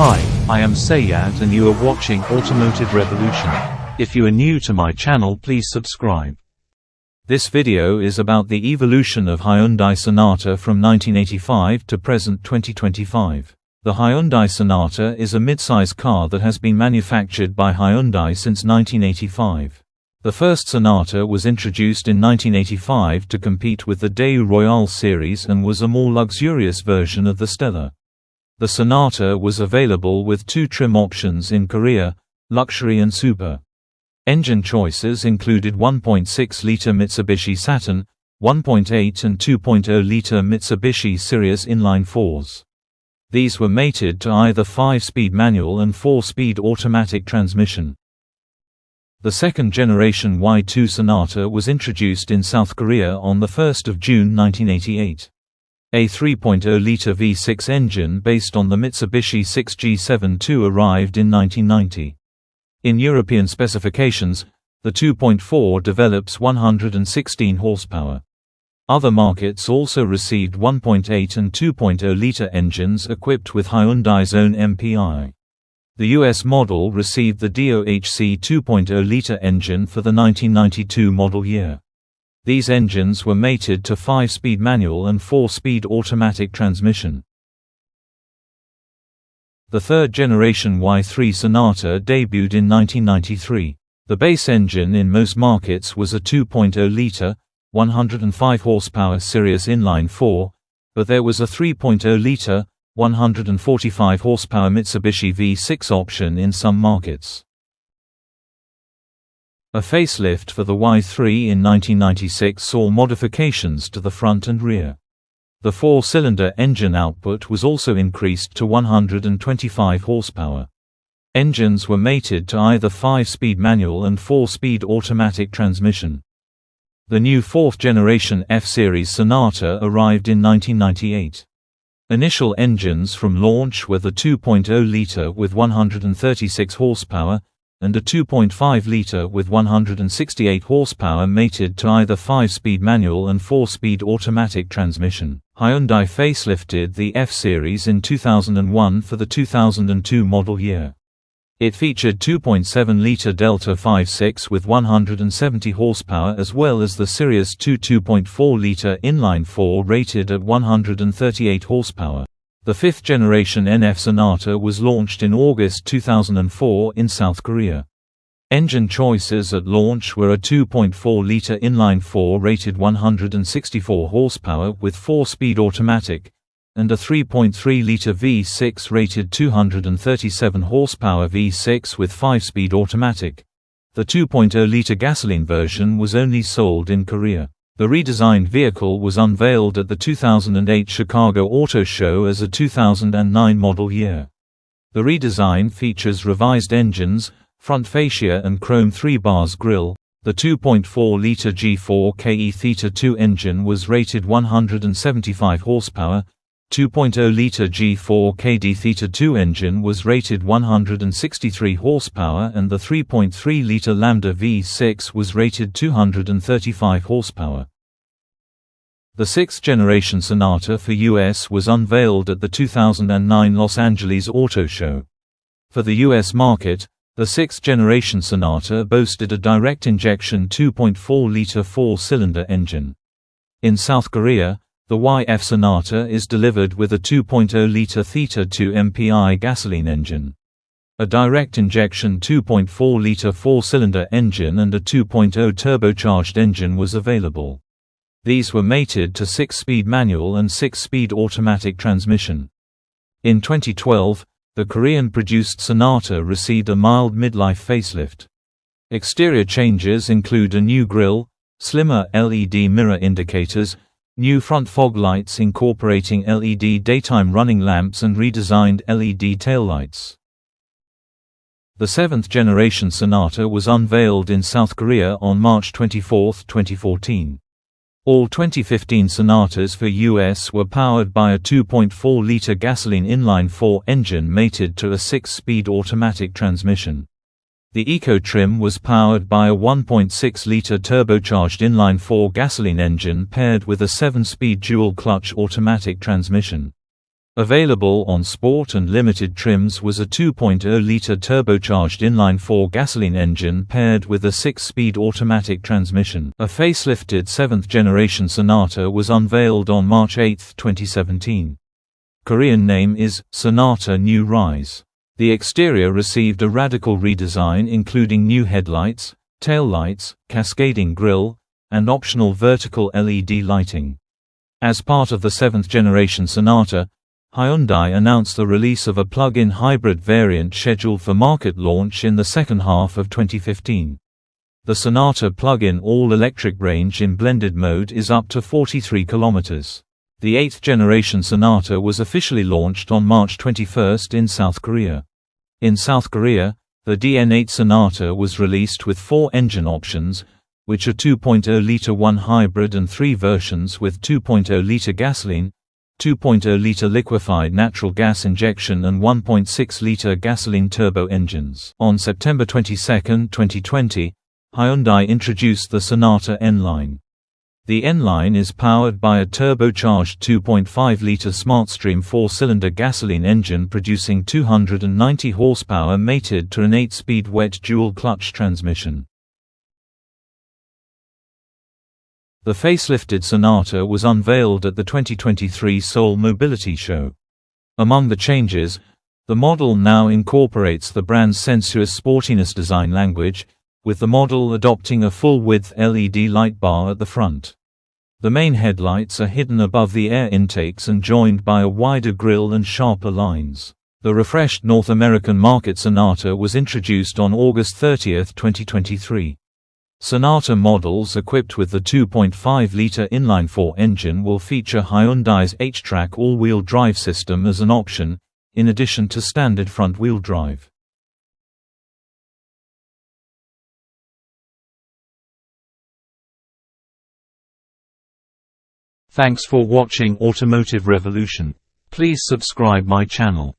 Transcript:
Hi, I am Sayad and you are watching Automotive Revolution. If you are new to my channel, please subscribe. This video is about the evolution of Hyundai Sonata from 1985 to present 2025. The Hyundai Sonata is a midsize car that has been manufactured by Hyundai since 1985. The first Sonata was introduced in 1985 to compete with the Daewoo Royale series and was a more luxurious version of the Stellar. The Sonata was available with two trim options in Korea, Luxury and Super. Engine choices included 1.6-liter Mitsubishi Saturn, 1.8 and 2.0-liter Mitsubishi Sirius inline fours. These were mated to either 5-speed manual and 4-speed automatic transmission. The second-generation Y2 Sonata was introduced in South Korea on 1 June 1988. A 3.0-liter V6 engine based on the Mitsubishi 6G7-2 arrived in 1990. In European specifications, the 2.4 develops 116 horsepower. Other markets also received 1.8 and 2.0-liter engines equipped with Hyundai's own MPI. The US model received the DOHC 2.0-liter engine for the 1992 model year. These engines were mated to 5-speed manual and 4-speed automatic transmission. The third-generation Y3 Sonata debuted in 1993. The base engine in most markets was a 2.0-liter, 105 horsepower Sirius inline 4, but there was a 3.0-liter, 145 horsepower Mitsubishi V6 option in some markets. A facelift for the Y3 in 1996 saw modifications to the front and rear. The 4-cylinder engine output was also increased to 125 horsepower. Engines were mated to either 5-speed manual and 4-speed automatic transmission. The new 4th-generation F-Series Sonata arrived in 1998. Initial engines from launch were the 2.0-liter with 136 horsepower, and a 2.5-liter with 168 horsepower mated to either 5-speed manual and 4-speed automatic transmission. Hyundai facelifted the F-Series in 2001 for the 2002 model year. It featured 2.7-liter Delta 5.6 with 170 horsepower as well as the Sirius 2.4-liter inline 4 rated at 138 horsepower. The 5th-generation NF Sonata was launched in August 2004 in South Korea. Engine choices at launch were a 2.4-liter inline 4 rated 164 horsepower with 4-speed automatic, and a 3.3-liter V6 rated 237 horsepower V6 with 5-speed automatic. The 2.0-liter gasoline version was only sold in Korea. The redesigned vehicle was unveiled at the 2008 Chicago Auto Show as a 2009 model year. The redesign features revised engines, front fascia and chrome 3-bars grille. The 2.4-liter G4KE Theta 2 engine was rated 175 horsepower, 2.0-liter G4KD Theta 2 engine was rated 163 horsepower and the 3.3-liter Lambda V6 was rated 235 horsepower. The 6th-generation Sonata for US was unveiled at the 2009 Los Angeles Auto Show. For the US market, the 6th-generation Sonata boasted a direct-injection 2.4-liter 4-cylinder engine. In South Korea, the YF Sonata is delivered with a 2.0-liter Theta 2 MPI gasoline engine. A direct-injection 2.4-liter 4-cylinder engine and a 2.0 turbocharged engine was available. These were mated to 6-speed manual and 6-speed automatic transmission. In 2012, the Korean-produced Sonata received a mild midlife facelift. Exterior changes include a new grille, slimmer LED mirror indicators, new front fog lights incorporating LED daytime running lamps and redesigned LED taillights. The 7th-generation Sonata was unveiled in South Korea on March 24, 2014. All 2015 Sonatas for US were powered by a 2.4-liter gasoline inline 4 engine mated to a 6-speed automatic transmission. The Eco trim was powered by a 1.6-liter turbocharged inline-4 gasoline engine paired with a 7-speed dual-clutch automatic transmission. Available on Sport and Limited trims was a 2.0-litre turbocharged inline-4 gasoline engine paired with a 6-speed automatic transmission. A facelifted 7th-generation Sonata was unveiled on March 8, 2017. Korean name is Sonata New Rise. The exterior received a radical redesign including new headlights, taillights, cascading grille, and optional vertical LED lighting. As part of the 7th-generation Sonata, Hyundai announced the release of a plug-in hybrid variant scheduled for market launch in the second half of 2015. The Sonata plug-in all-electric range in blended mode is up to 43 km. The 8th-generation Sonata was officially launched on March 21 in South Korea. In South Korea, the DN8 Sonata was released with 4 engine options, which are 2.0-litre 1 hybrid and 3 versions with 2.0-litre gasoline, 2.0-litre liquefied natural gas injection and 1.6-litre gasoline turbo engines. On September 22, 2020, Hyundai introduced the Sonata N-Line. The N-Line is powered by a turbocharged 2.5-litre SmartStream 4-cylinder gasoline engine producing 290 horsepower mated to an 8-speed wet dual-clutch transmission. The facelifted Sonata was unveiled at the 2023 Seoul Mobility Show. Among the changes, the model now incorporates the brand's sensuous sportiness design language, with the model adopting a full-width LED light bar at the front. The main headlights are hidden above the air intakes and joined by a wider grille and sharper lines. The refreshed North American market Sonata was introduced on August 30, 2023. Sonata models equipped with the 2.5-litre inline-4 engine will feature Hyundai's H-Track all-wheel drive system as an option, in addition to standard front-wheel drive. Thanks for watching Automotive Revolution. Please subscribe my channel.